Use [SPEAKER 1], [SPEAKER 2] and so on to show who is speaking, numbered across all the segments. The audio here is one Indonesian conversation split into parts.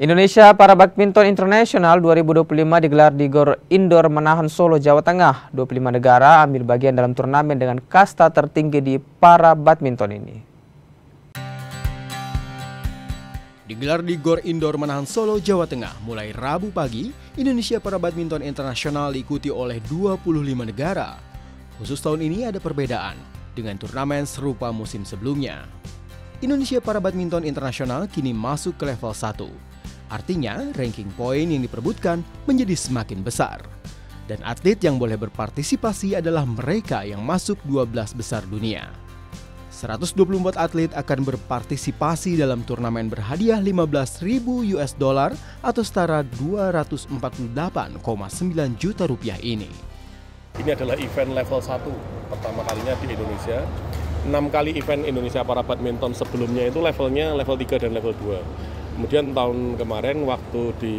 [SPEAKER 1] Indonesia Para Badminton International 2025 digelar di Gor Indoor Manahan Solo, Jawa Tengah. 25 negara ambil bagian dalam turnamen dengan kasta tertinggi di para badminton ini.
[SPEAKER 2] Digelar di Gor Indoor Manahan Solo, Jawa Tengah, mulai Rabu pagi, Indonesia Para Badminton International diikuti oleh 25 negara. Khusus tahun ini ada perbedaan dengan turnamen serupa musim sebelumnya. Indonesia Para Badminton International kini masuk ke level 1. Artinya, ranking poin yang diperebutkan menjadi semakin besar. Dan atlet yang boleh berpartisipasi adalah mereka yang masuk 12 besar dunia. 124 atlet akan berpartisipasi dalam turnamen berhadiah 15.000 US dollar atau setara 248,9 juta rupiah ini.
[SPEAKER 3] Ini adalah event level 1 pertama kalinya di Indonesia. 6 kali event Indonesia Para Badminton sebelumnya itu levelnya level 3 dan level 2. Kemudian tahun kemarin waktu di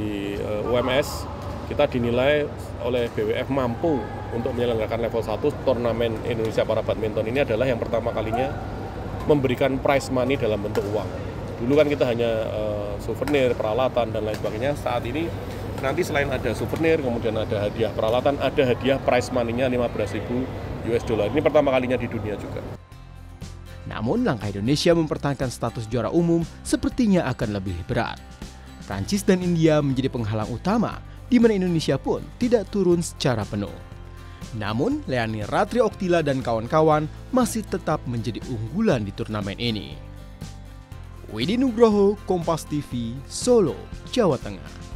[SPEAKER 3] UMS kita dinilai oleh BWF mampu untuk menyelenggarakan level 1 turnamen Indonesia Para Badminton ini adalah yang pertama kalinya memberikan prize money dalam bentuk uang. Dulu kan kita hanya souvenir, peralatan dan lain sebagainya. Saat ini nanti selain ada souvenir, kemudian ada hadiah peralatan, ada hadiah prize money-nya 15.000 US dollar. Ini pertama kalinya di dunia juga.
[SPEAKER 2] Namun langkah Indonesia mempertahankan status juara umum sepertinya akan lebih berat. Prancis dan India menjadi penghalang utama, di mana Indonesia pun tidak turun secara penuh. Namun, Leani Ratri Oktila dan kawan-kawan masih tetap menjadi unggulan di turnamen ini. Widi Nugroho, Kompas TV, Solo, Jawa Tengah.